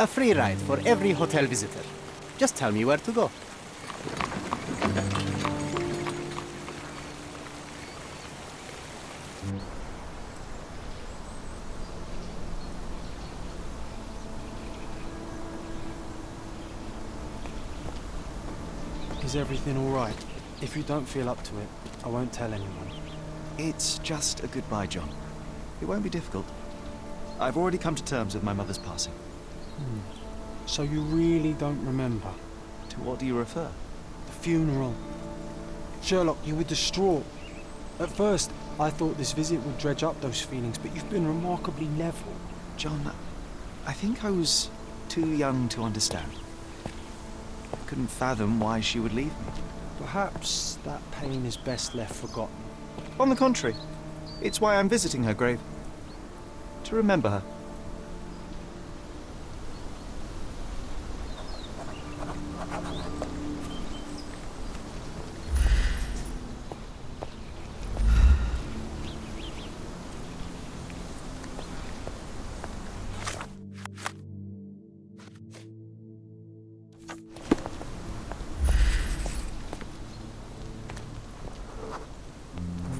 A free ride for every hotel visitor. Just tell me where to go. Is everything all right? If you don't feel up to it, I won't tell anyone. It's just a goodbye, John. It won't be difficult. I've already come to terms with my mother's passing. So you really don't remember? To what do you refer? The funeral. Sherlock, you were distraught. At first, I thought this visit would dredge up those feelings, but you've been remarkably level. John, I think I was too young to understand. I couldn't fathom why she would leave me. Perhaps that pain is best left forgotten. On the contrary, it's why I'm visiting her grave. To remember her.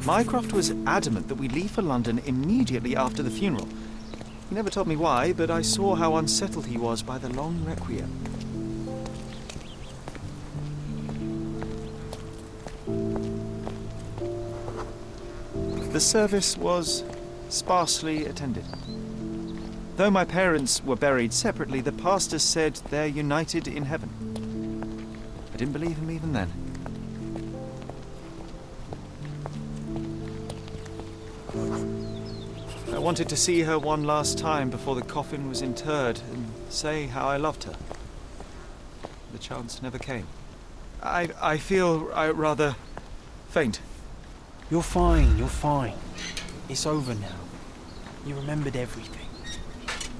Mycroft was adamant that we leave for London immediately after the funeral. He never told me why, but I saw how unsettled he was by the long requiem. The service was sparsely attended. Though my parents were buried separately, the pastor said they're united in heaven. I didn't believe him even then. I wanted to see her one last time before the coffin was interred and say how I loved her. The chance never came. I feel rather faint. You're fine, you're fine. It's over now. You remembered everything.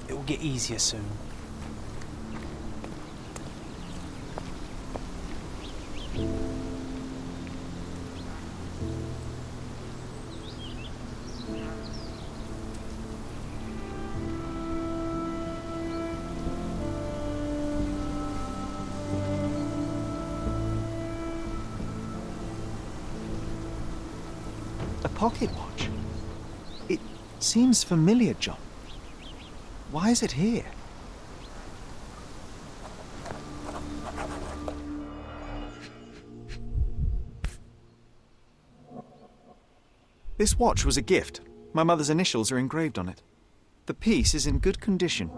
It will get easier soon. A pocket watch? It seems familiar, John. Why is it here? This watch was a gift. My mother's initials are engraved on it. The piece is in good condition.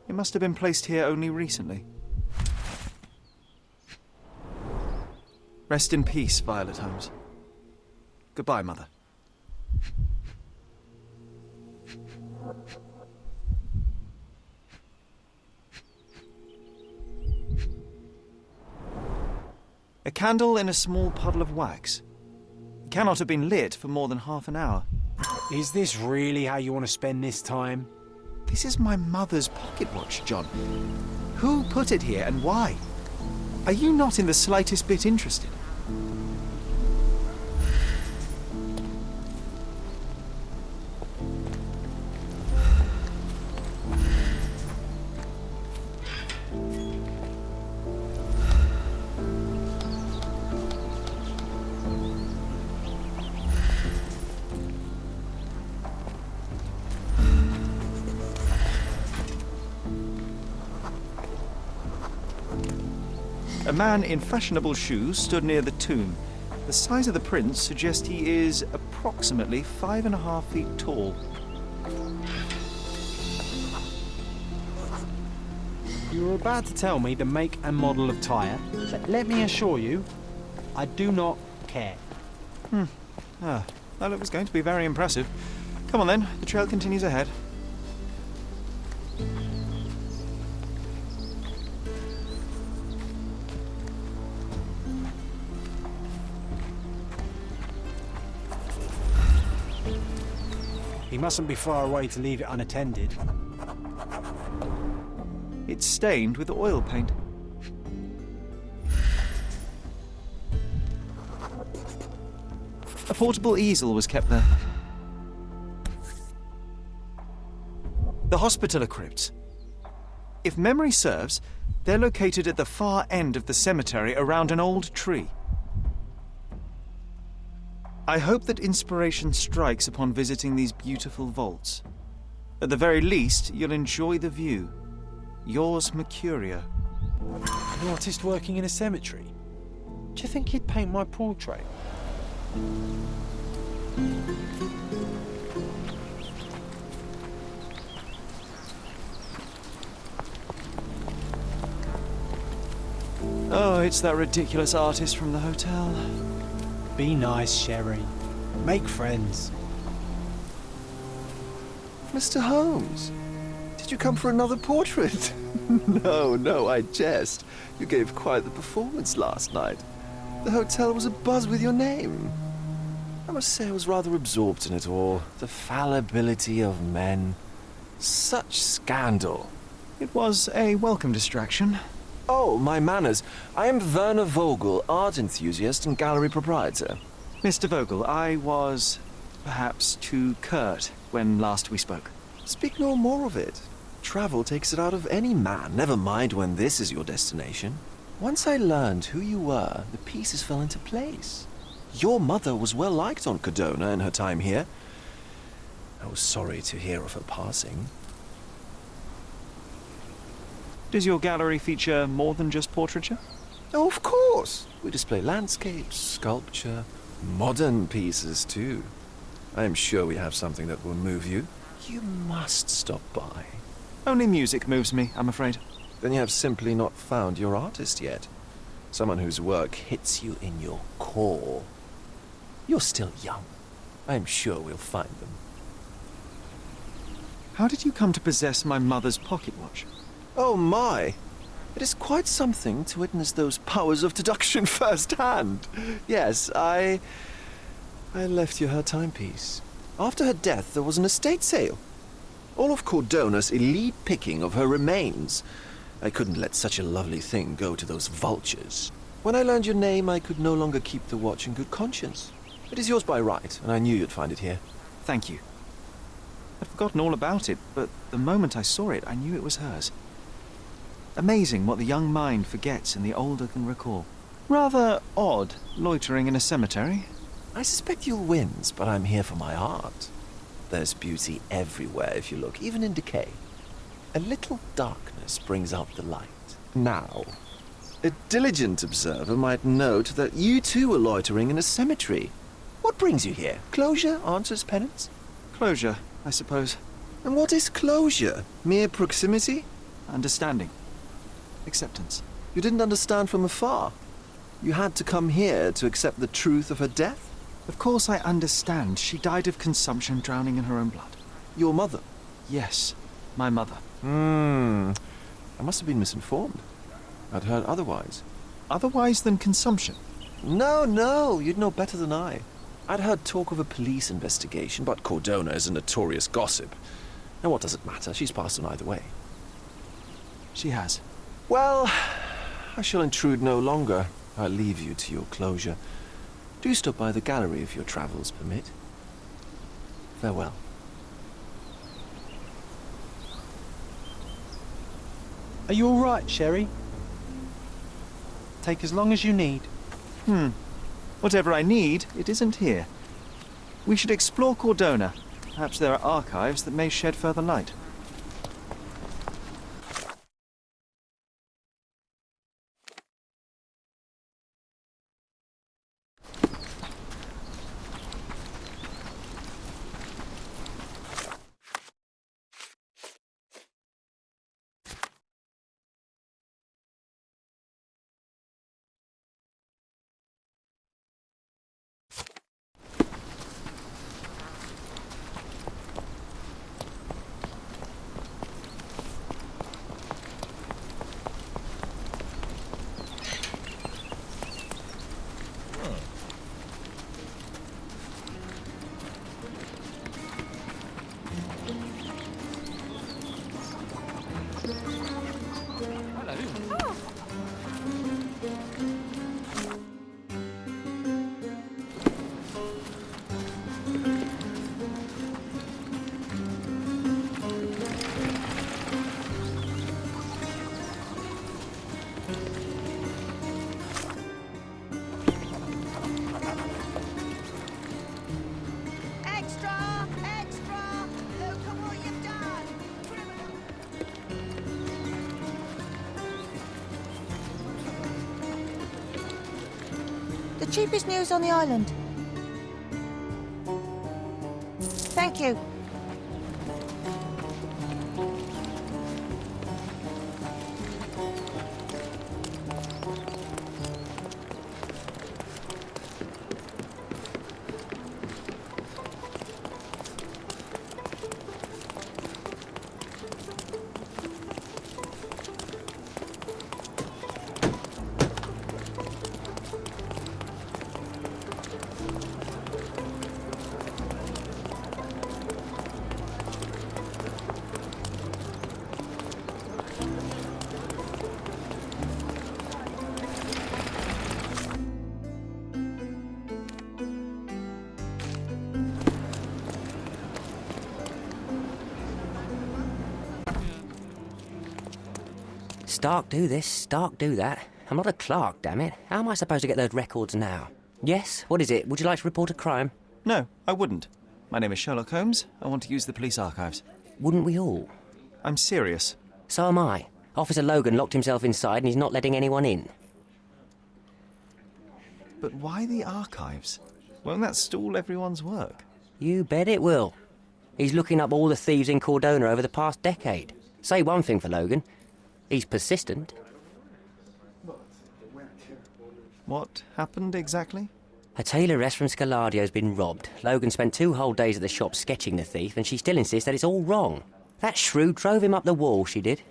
It must have been placed here only recently. Rest in peace, Violet Holmes. Goodbye, Mother. A candle in a small puddle of wax. It cannot have been lit for more than half an hour. Is this really how you want to spend this time? This is my mother's pocket watch, John. Who put it here and why? Are you not in the slightest bit interested? A man in fashionable shoes stood near the tomb. The size of the prints suggests he is approximately 5.5 feet tall. You were about to tell me the make and model of tyre, but let me assure you, I do not care. Well, it was going to be very impressive. Come on then, the trail continues ahead. He mustn't be far away to leave it unattended. It's stained with oil paint. A portable easel was kept there. The Hospitaller crypts. If memory serves, they're located at the far end of the cemetery around an old tree. I hope that inspiration strikes upon visiting these beautiful vaults. At the very least, you'll enjoy the view. Yours, Mercurio. An artist working in a cemetery? Do you think he'd paint my portrait? Oh, it's that ridiculous artist from the hotel. Be nice, Sherry. Make friends. Mr. Holmes, did you come for another portrait? No, I jest. You gave quite the performance last night. The hotel was abuzz with your name. I must say I was rather absorbed in it all. The fallibility of men. Such scandal. It was a welcome distraction. Oh, my manners. I am Werner Vogel, art enthusiast and gallery proprietor. Mr. Vogel, I was perhaps too curt when last we spoke. Speak no more of it. Travel takes it out of any man, never mind when this is your destination. Once I learned who you were, the pieces fell into place. Your mother was well liked on Cordona in her time here. I was sorry to hear of her passing. Does your gallery feature more than just portraiture? Oh, of course. We display landscapes, sculpture, modern pieces too. I am sure we have something that will move you. You must stop by. Only music moves me, I'm afraid. Then you have simply not found your artist yet. Someone whose work hits you in your core. You're still young. I am sure we'll find them. How did you come to possess my mother's pocket watch? Oh my! It is quite something to witness those powers of deduction firsthand. Yes, I left you her timepiece. After her death, there was an estate sale. All of Cordona's elite picking of her remains. I couldn't let such a lovely thing go to those vultures. When I learned your name, I could no longer keep the watch in good conscience. It is yours by right, and I knew you'd find it here. Thank you. I'd forgotten all about it, but the moment I saw it, I knew it was hers. Amazing what the young mind forgets and the older can recall. Rather odd, loitering in a cemetery. I suspect you'll win, but I'm here for my art. There's beauty everywhere if you look, even in decay. A little darkness brings out the light. Now, a diligent observer might note that you too are loitering in a cemetery. What brings you here? Closure answers penance? Closure, I suppose. And what is closure? Mere proximity? Understanding. Acceptance. You didn't understand from afar. You had to come here to accept the truth of her death? Of course I understand. She died of consumption, drowning in her own blood. Your mother? Yes, my mother. I must have been misinformed. I'd heard otherwise. Otherwise than consumption? No, you'd know better than I. I'd heard talk of a police investigation, but Cordona is a notorious gossip. And what does it matter? She's passed on either way. She has. Well, I shall intrude no longer. I'll leave you to your closure. Do stop by the gallery if your travels permit. Farewell. Are you all right, Sherry? Take as long as you need. Whatever I need, it isn't here. We should explore Cordona. Perhaps there are archives that may shed further light. The cheapest news on the island. Thank you. Stark do this, Stark do that. I'm not a clerk, damn it. How am I supposed to get those records now? Yes? What is it? Would you like to report a crime? No, I wouldn't. My name is Sherlock Holmes. I want to use the police archives. Wouldn't we all? I'm serious. So am I. Officer Logan locked himself inside and he's not letting anyone in. But why the archives? Won't that stall everyone's work? You bet it will. He's looking up all the thieves in Cordona over the past decade. Say one thing for Logan. He's persistent. What happened exactly? A tailoress from Scaladio's been robbed. Logan spent 2 whole days at the shop sketching the thief, and she still insists that it's all wrong. That shrew drove him up the wall, she did.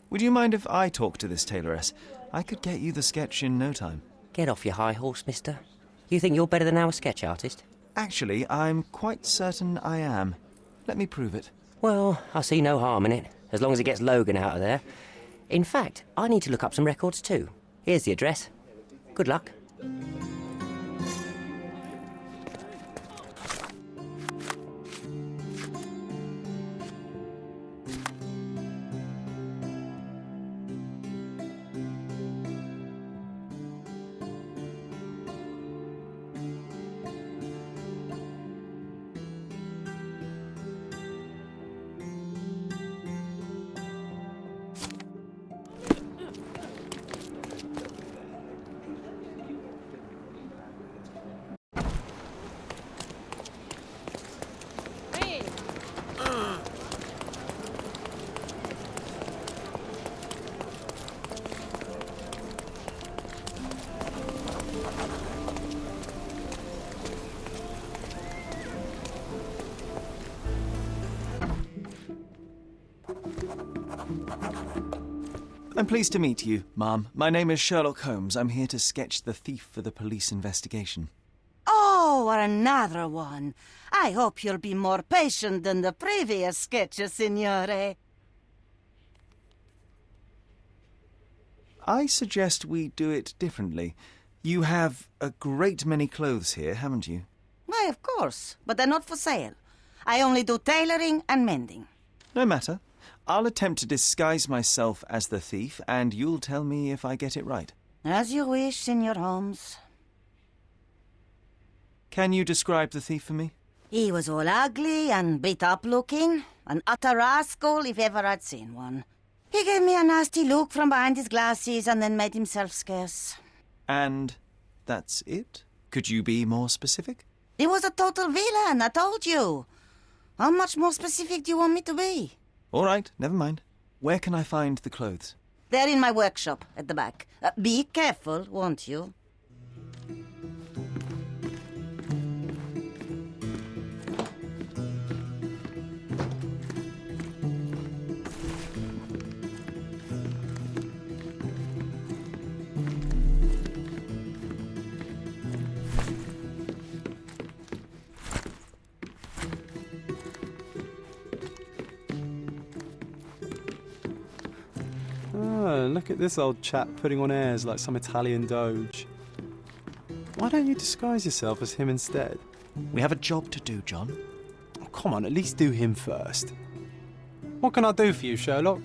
Would you mind if I talk to this tailoress? I could get you the sketch in no time. Get off your high horse, mister. You think you're better than our sketch artist? Actually, I'm quite certain I am. Let me prove it. Well, I see no harm in it, as long as it gets Logan out of there. In fact, I need to look up some records too. Here's the address. Good luck. I'm pleased to meet you, ma'am. My name is Sherlock Holmes. I'm here to sketch the thief for the police investigation. Oh, another one. I hope you'll be more patient than the previous sketches, signore. I suggest we do it differently. You have a great many clothes here, haven't you? Why, of course, but they're not for sale. I only do tailoring and mending. No matter. I'll attempt to disguise myself as the thief, and you'll tell me if I get it right. As you wish, Signor Holmes. Can you describe the thief for me? He was all ugly and beat-up looking, an utter rascal if ever I'd seen one. He gave me a nasty look from behind his glasses and then made himself scarce. And that's it? Could you be more specific? He was a total villain, I told you. How much more specific do you want me to be? All right, never mind. Where can I find the clothes? They're in my workshop at the back. Be careful, won't you? Oh, look at this old chap putting on airs like some Italian doge. Why don't you disguise yourself as him instead? We have a job to do, John. Oh, come on, at least do him first. What can I do for you, Sherlock?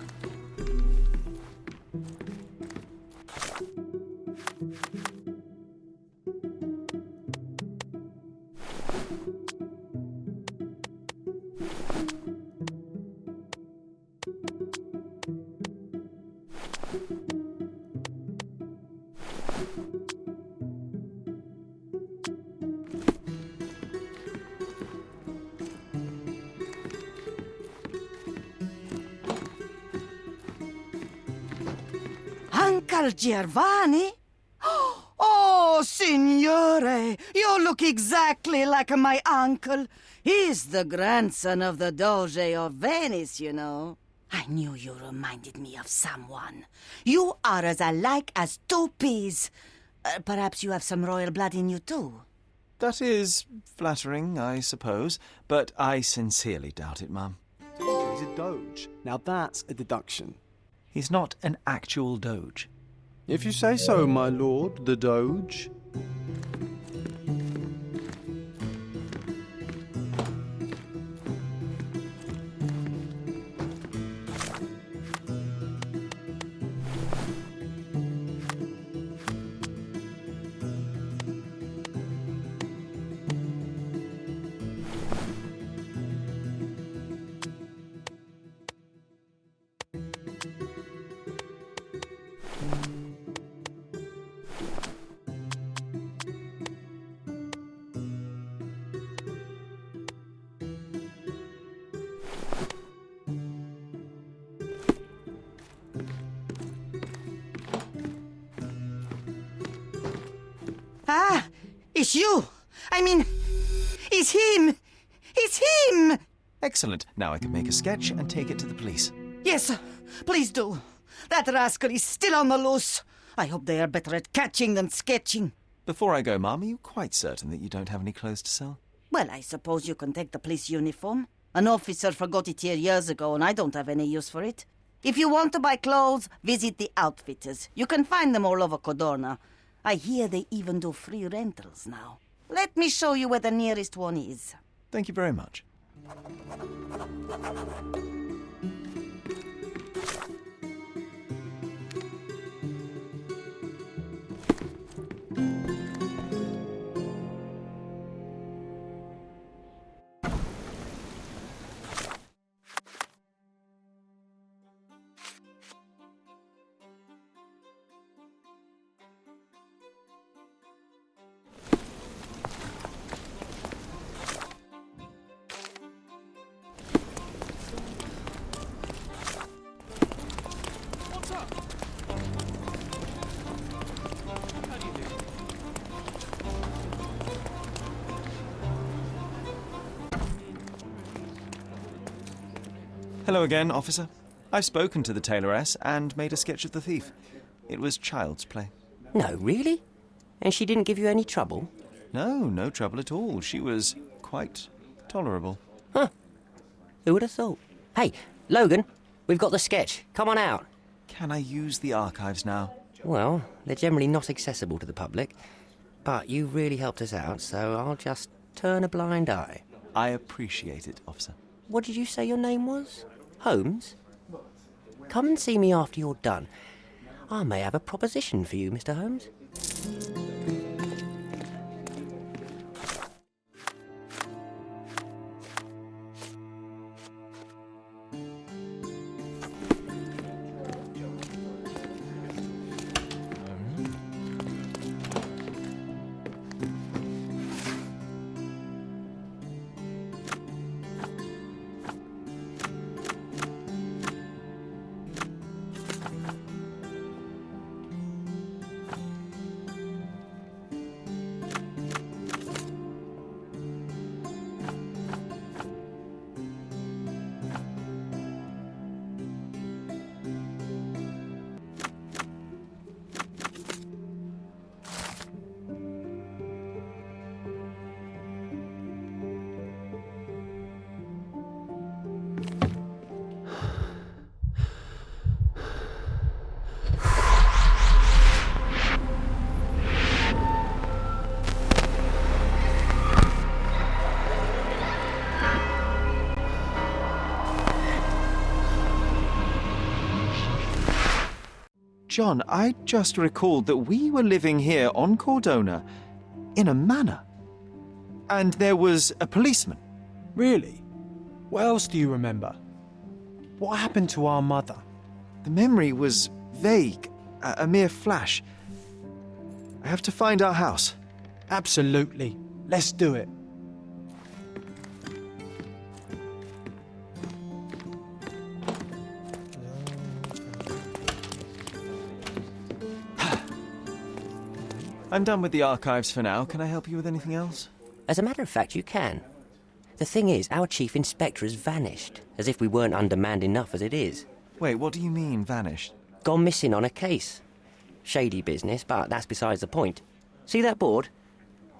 Uncle Giovanni? Oh, signore, you look exactly like my uncle. He's the grandson of the Doge of Venice, you know. I knew you reminded me of someone. You are as alike as two peas. Perhaps you have some royal blood in you, too. That is flattering, I suppose, but I sincerely doubt it, Mum. He's a doge. Now that's a deduction. He's not an actual doge. If you say so, my lord, the doge. Ah, it's you. I mean, it's him. It's him. Excellent. Now I can make a sketch and take it to the police. Yes, please do. That rascal is still on the loose. I hope they are better at catching than sketching. Before I go, Mum, are you quite certain that you don't have any clothes to sell? Well, I suppose you can take the police uniform. An officer forgot it here years ago, and I don't have any use for it. If you want to buy clothes, visit the outfitters. You can find them all over Cordona. I hear they even do free rentals now. Let me show you where the nearest one is. Thank you very much. Hello again, officer. I've spoken to the tailoress and made a sketch of the thief. It was child's play. No, really? And she didn't give you any trouble? No trouble at all. She was quite tolerable. Huh. Who would have thought? Hey, Logan, we've got the sketch. Come on out. Can I use the archives now? Well, they're generally not accessible to the public. But you really helped us out, so I'll just turn a blind eye. I appreciate it, officer. What did you say your name was? Holmes? Come and see me after you're done. I may have a proposition for you, Mr. Holmes. John, I just recalled that we were living here on Cordona in a manor. And there was a policeman. Really? What else do you remember? What happened to our mother? The memory was vague, a mere flash. I have to find our house. Absolutely. Let's do it. I'm done with the archives for now. Can I help you with anything else? As a matter of fact, you can. The thing is, our chief inspector has vanished, as if we weren't undermanned enough as it is. Wait, what do you mean, vanished? Gone missing on a case. Shady business, but that's besides the point. See that board?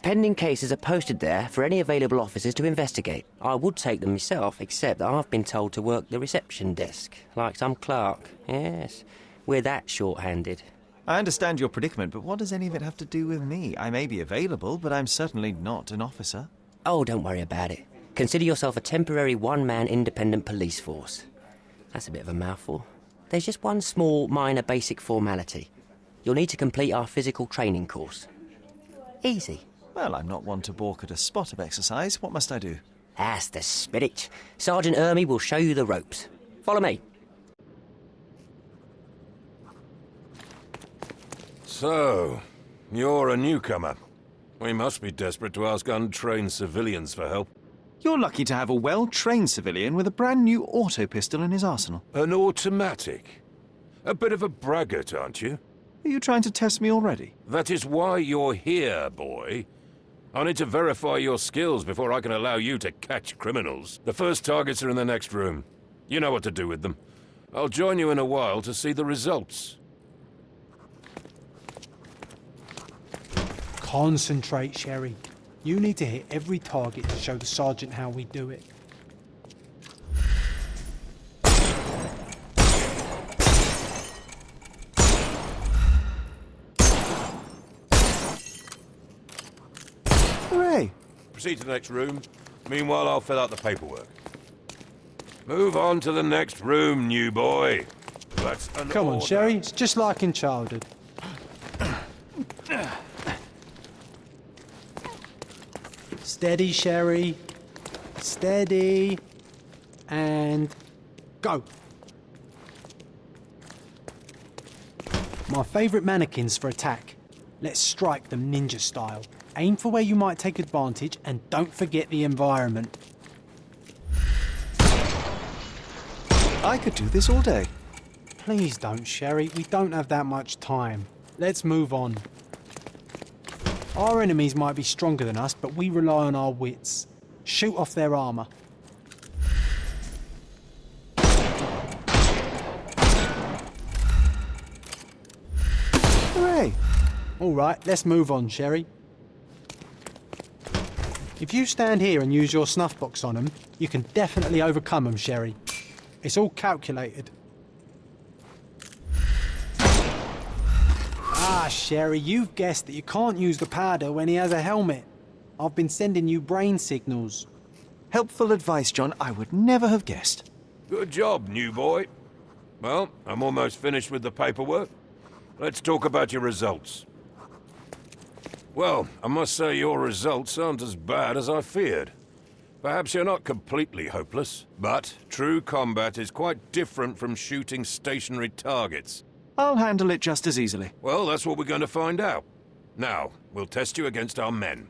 Pending cases are posted there for any available officers to investigate. I would take them myself, except that I've been told to work the reception desk, like some clerk. Yes, we're that short-handed. I understand your predicament, but what does any of it have to do with me? I may be available, but I'm certainly not an officer. Oh, don't worry about it. Consider yourself a temporary one-man independent police force. That's a bit of a mouthful. There's just one small, minor, basic formality. You'll need to complete our physical training course. Easy. Well, I'm not one to balk at a spot of exercise. What must I do? That's the spirit. Sergeant Ermy will show you the ropes. Follow me. So, you're a newcomer. We must be desperate to ask untrained civilians for help. You're lucky to have a well-trained civilian with a brand new auto pistol in his arsenal. An automatic? A bit of a braggart, aren't you? Are you trying to test me already? That is why you're here, boy. I need to verify your skills before I can allow you to catch criminals. The first targets are in the next room. You know what to do with them. I'll join you in a while to see the results. Concentrate, Sherry. You need to hit every target to show the sergeant how we do it. Hooray! Proceed to the next room. Meanwhile, I'll fill out the paperwork. Move on to the next room, new boy. That's an Come on, order. Sherry. It's just like in childhood. Steady, Sherry. Steady. And go. My favourite mannequins for attack. Let's strike them ninja style. Aim for where you might take advantage and don't forget the environment. I could do this all day. Please don't, Sherry. We don't have that much time. Let's move on. Our enemies might be stronger than us, but we rely on our wits. Shoot off their armour. Hooray! All right, let's move on, Sherry. If you stand here and use your snuff box on them, you can definitely overcome them, Sherry. It's all calculated. Ah, Sherry, you've guessed that you can't use the powder when he has a helmet. I've been sending you brain signals. Helpful advice, John. I would never have guessed. Good job, new boy. Well, I'm almost finished with the paperwork. Let's talk about your results. Well, I must say your results aren't as bad as I feared. Perhaps you're not completely hopeless, but true combat is quite different from shooting stationary targets. I'll handle it just as easily. Well, that's what we're going to find out. Now, we'll test you against our men.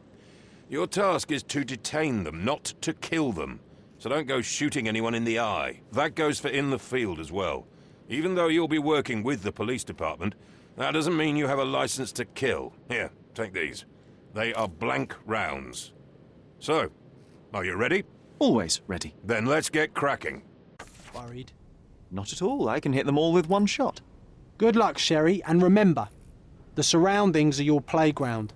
Your task is to detain them, not to kill them. So don't go shooting anyone in the eye. That goes for in the field as well. Even though you'll be working with the police department, that doesn't mean you have a license to kill. Here, take these. They are blank rounds. So, are you ready? Always ready. Then let's get cracking. Worried? Not at all. I can hit them all with one shot. Good luck, Sherry, and remember, the surroundings are your playground.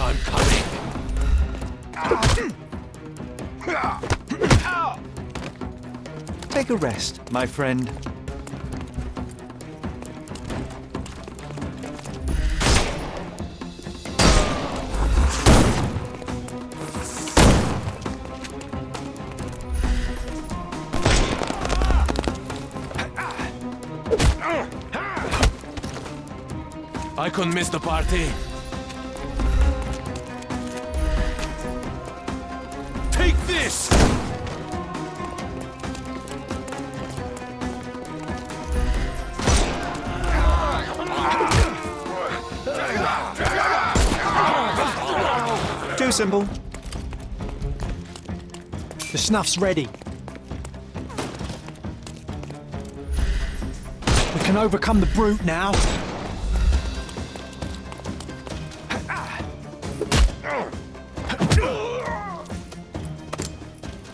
I'm coming. Take a rest, my friend. I couldn't miss the party. Take this! Too simple. The snuff's ready. We can overcome the brute now.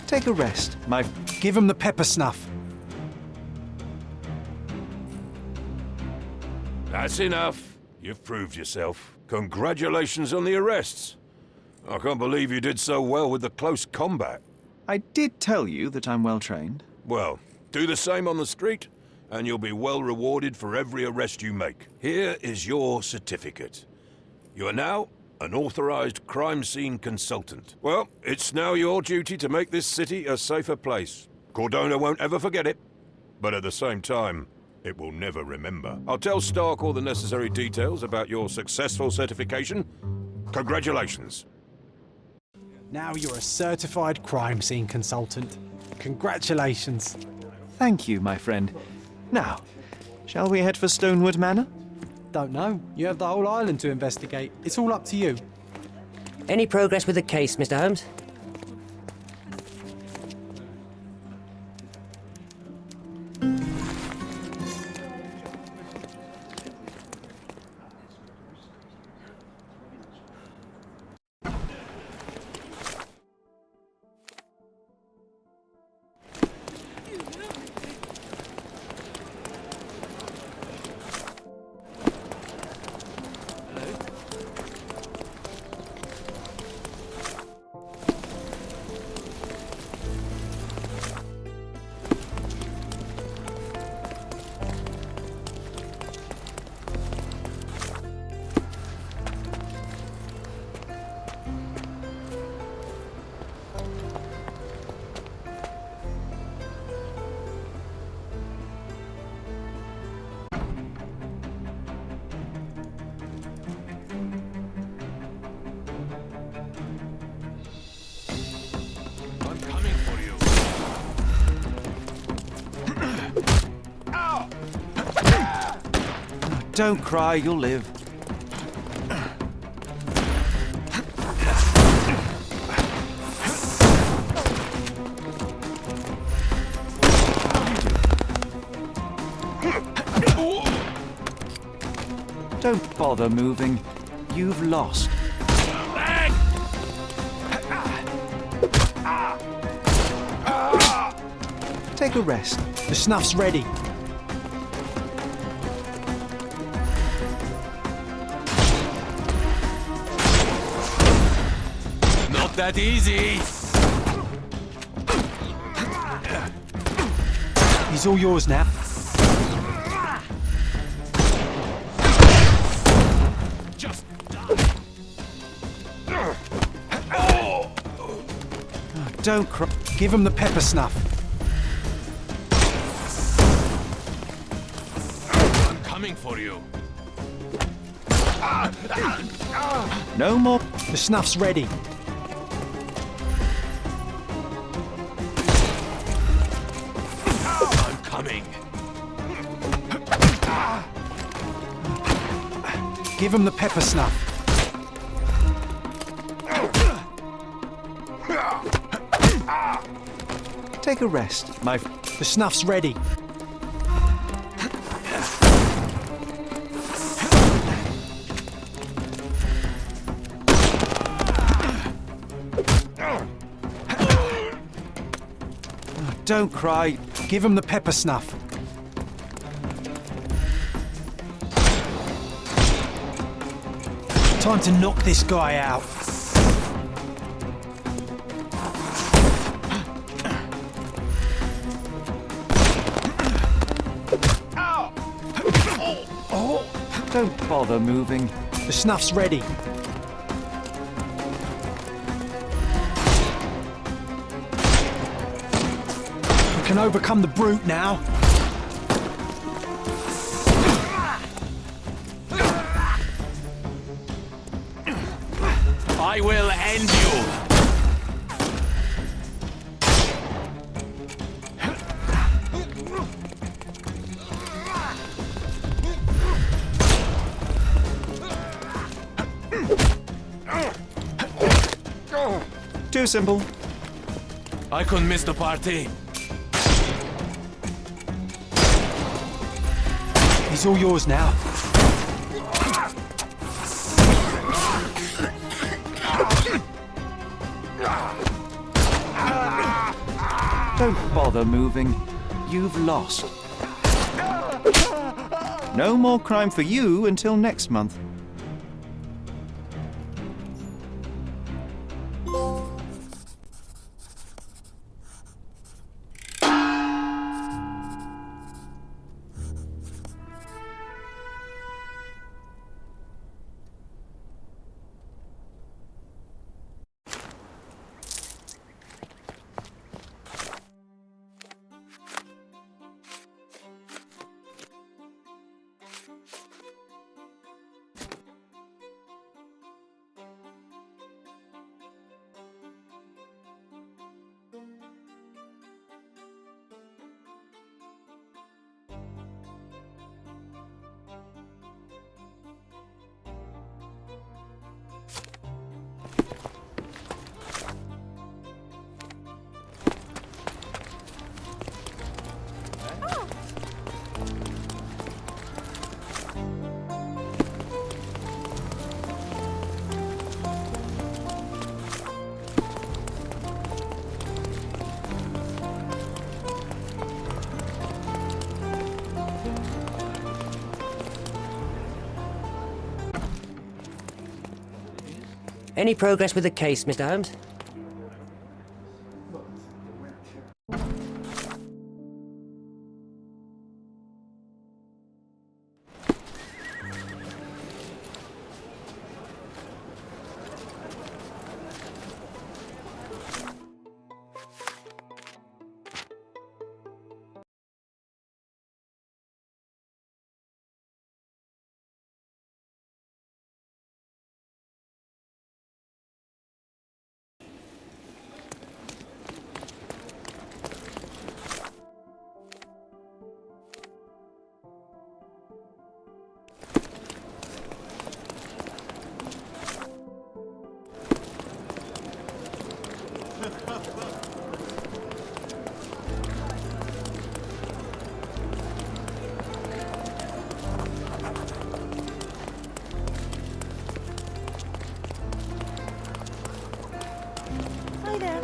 Take a rest, my... Give him the pepper snuff. That's enough. You've proved yourself. Congratulations on the arrests. I can't believe you did so well with the close combat. I did tell you that I'm well trained. Well, do the same on the street, and you'll be well rewarded for every arrest you make. Here is your certificate. You are now an authorized crime scene consultant. Well, it's now your duty to make this city a safer place. Cordona won't ever forget it, but at the same time, it will never remember. I'll tell Stark all the necessary details about your successful certification. Congratulations. Now you're a certified crime scene consultant. Congratulations. Thank you, my friend. Now, shall we head for Stonewood Manor? Don't know. You have the whole island to investigate. It's all up to you. Any progress with the case, Mr. Holmes? Don't cry, you'll live. Don't bother moving. You've lost. Take a rest. The snuff's ready. Not that easy. He's all yours now. Don't cry. Give him the pepper snuff. I'm coming for you. No more. The snuff's ready. I'm coming. Give him the pepper snuff. Take a rest, my... The snuff's ready. Don't cry. Give him the pepper snuff. Time to knock this guy out. Don't bother moving. The snuff's ready. We can overcome the brute now. I will end you. Too simple. I couldn't miss the party. He's all yours now. Don't bother moving. You've lost. No more crime for you until next month. Any progress with the case, Mr. Holmes? Hi there.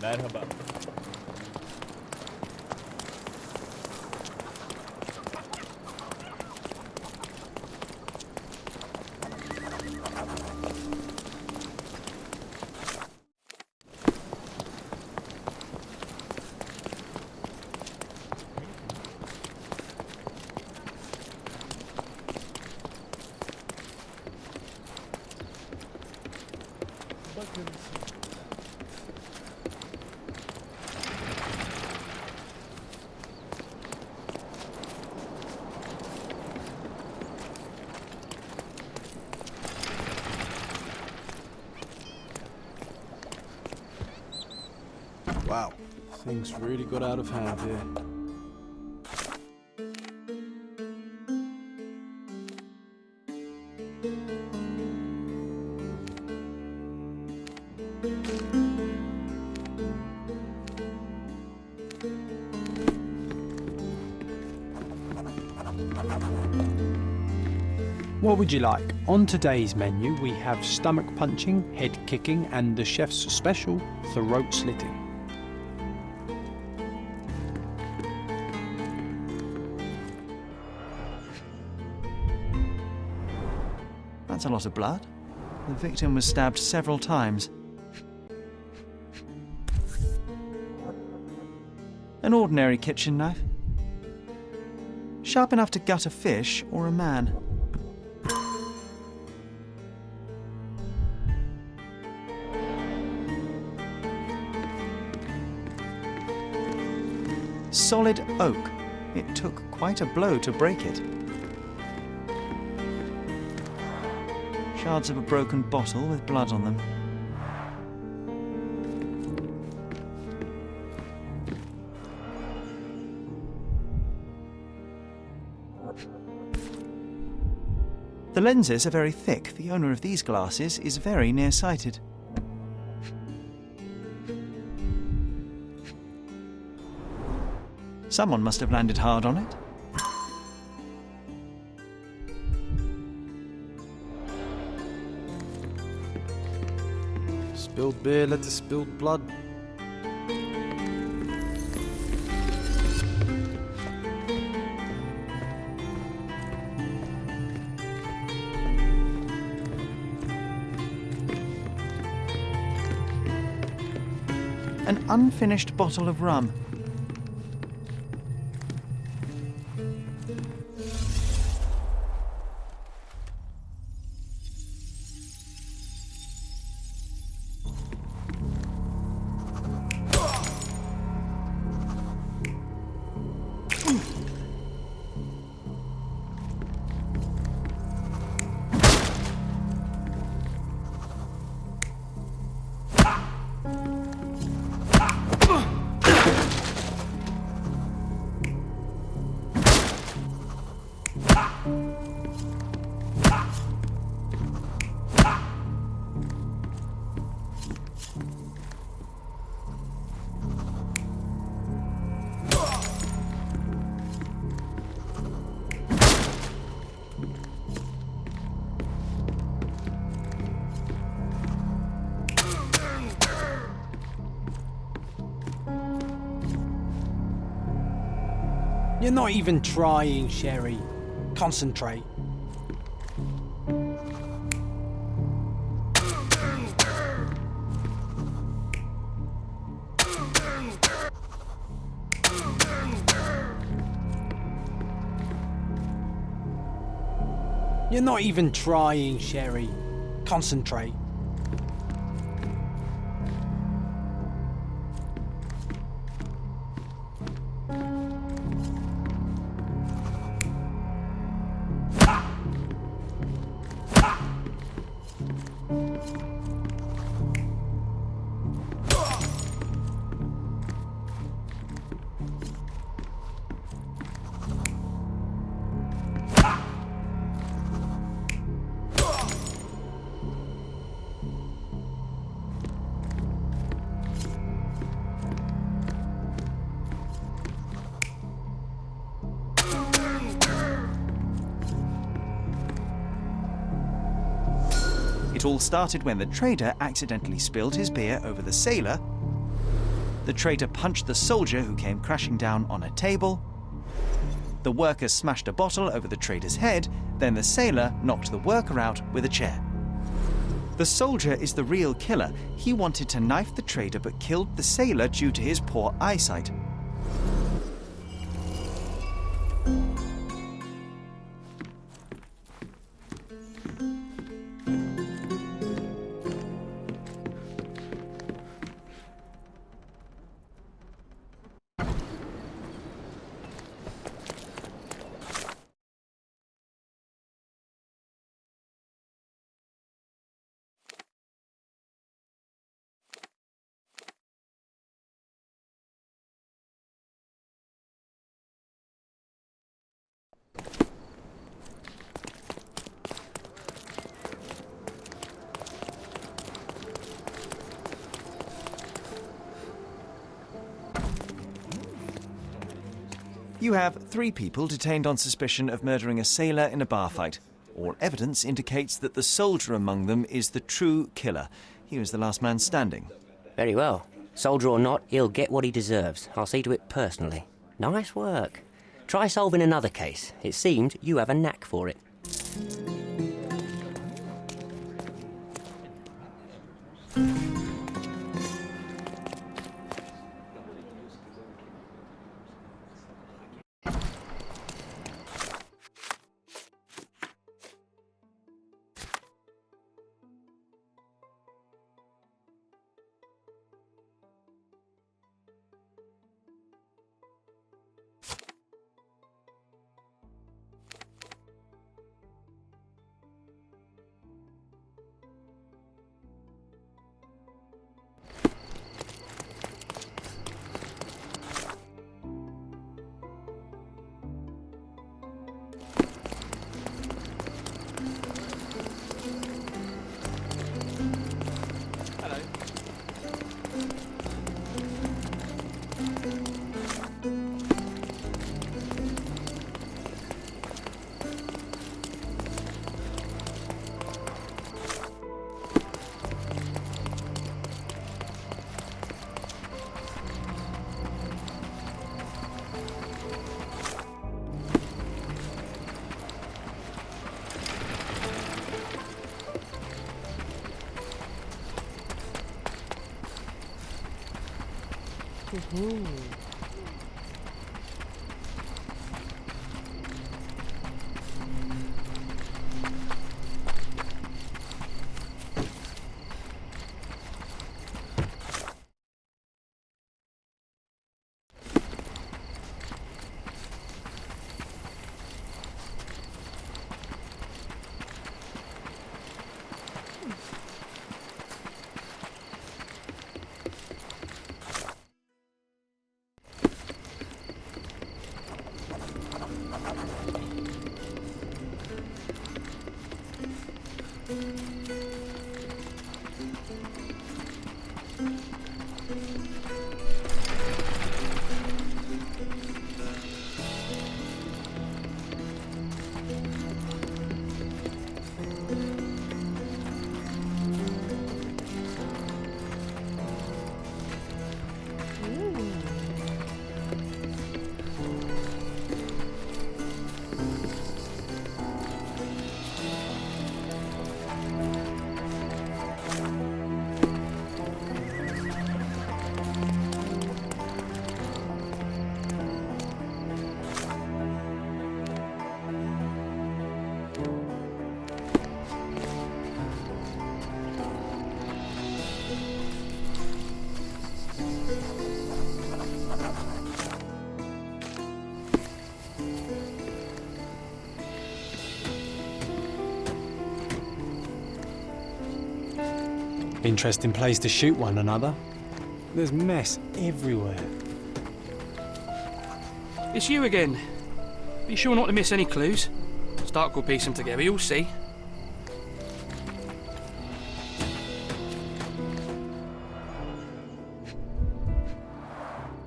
Merhaba. Wow, things really got out of hand here. What would you like? On today's menu, we have stomach punching, head kicking, and the chef's special, throat slitting. That's a lot of blood. The victim was stabbed several times. An ordinary kitchen knife. Sharp enough to gut a fish or a man. Solid oak. It took quite a blow to break it. Shards of a broken bottle with blood on them. The lenses are very thick. The owner of these glasses is very nearsighted. Someone must have landed hard on it. Spilled beer led to spilled blood. An unfinished bottle of rum. You're not even trying, Sherry. Concentrate. You're not even trying, Sherry. Concentrate. It all started when the trader accidentally spilled his beer over the sailor. The trader punched the soldier who came crashing down on a table. The worker smashed a bottle over the trader's head, then the sailor knocked the worker out with a chair. The soldier is the real killer. He wanted to knife the trader but killed the sailor due to his poor eyesight. You have 3 people detained on suspicion of murdering a sailor in a bar fight. All evidence indicates that the soldier among them is the true killer. He was the last man standing. Very well. Soldier or not, he'll get what he deserves. I'll see to it personally. Nice work. Try solving another case. It seemed you have a knack for it. Interesting place to shoot one another. There's mess everywhere. It's you again. Be sure not to miss any clues. Stark will piece them together, you'll see.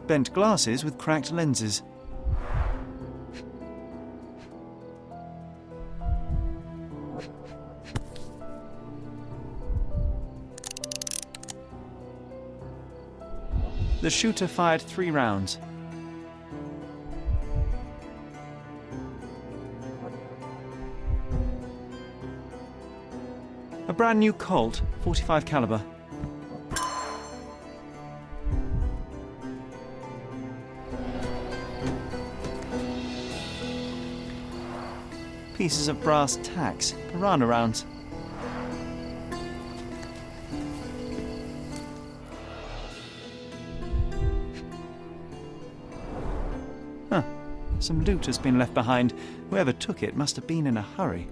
Bent glasses with cracked lenses. The shooter fired 3 rounds. A brand new Colt, .45 caliber. Pieces of brass tacks, piranha rounds. Huh. Some loot has been left behind. Whoever took it must have been in a hurry.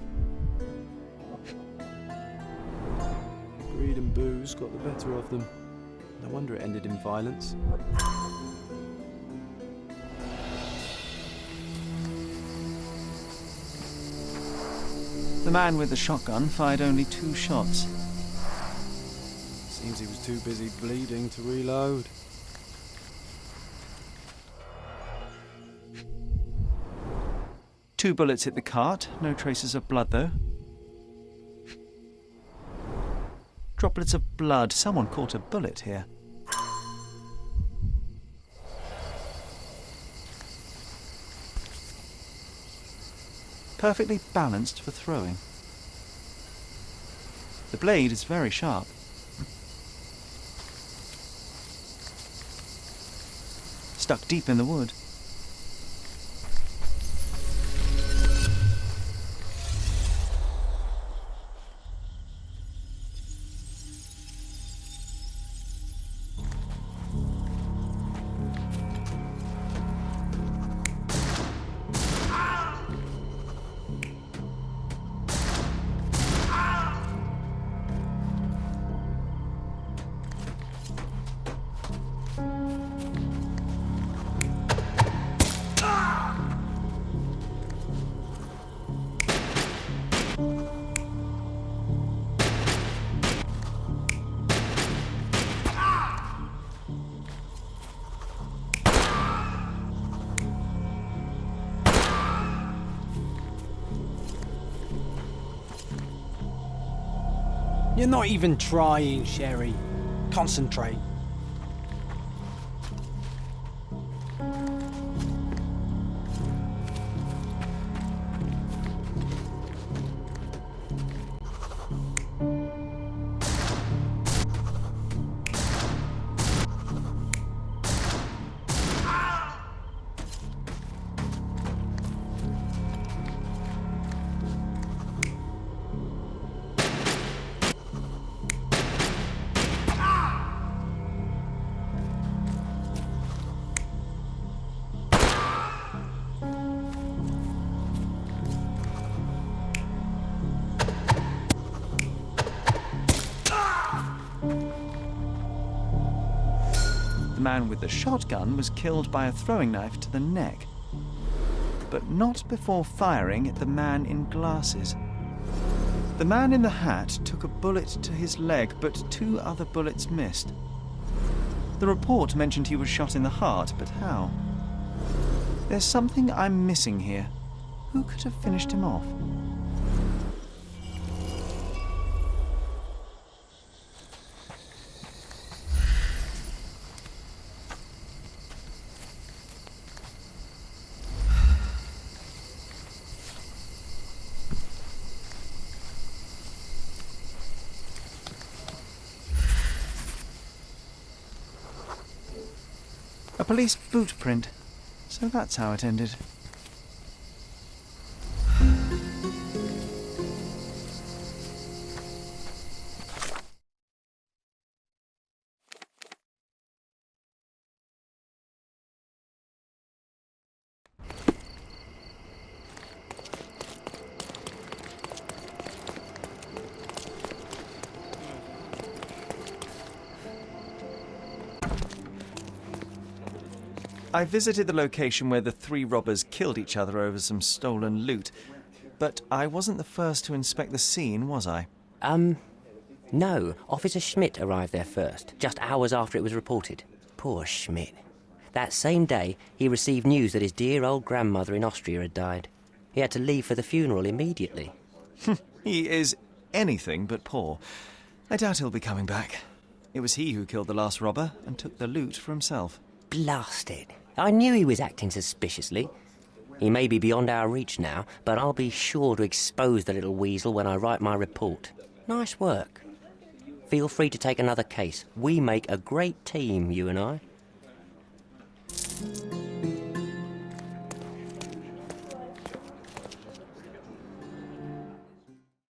Greed and booze got the better of them. No wonder it ended in violence. The man with the shotgun fired only 2 shots. Seems he was too busy bleeding to reload. 2 bullets hit the cart, no traces of blood though. Droplets of blood. Someone caught a bullet here. Perfectly balanced for throwing. The blade is very sharp. Stuck deep in the wood. You're not even trying, Sherry. Concentrate. The man with the shotgun was killed by a throwing knife to the neck, but not before firing at the man in glasses. The man in the hat took a bullet to his leg, but 2 other bullets missed. The report mentioned he was shot in the heart, but how? There's something I'm missing here. Who could have finished him off? A police boot print. So that's how it ended. I visited the location where the 3 robbers killed each other over some stolen loot, but I wasn't the first to inspect the scene, was I? No. Officer Schmidt arrived there first, just hours after it was reported. Poor Schmidt. That same day, he received news that his dear old grandmother in Austria had died. He had to leave for the funeral immediately. He is anything but poor. I doubt he'll be coming back. It was he who killed the last robber and took the loot for himself. Blast it. I knew he was acting suspiciously. He may be beyond our reach now, but I'll be sure to expose the little weasel when I write my report. Nice work. Feel free to take another case. We make a great team, you and I.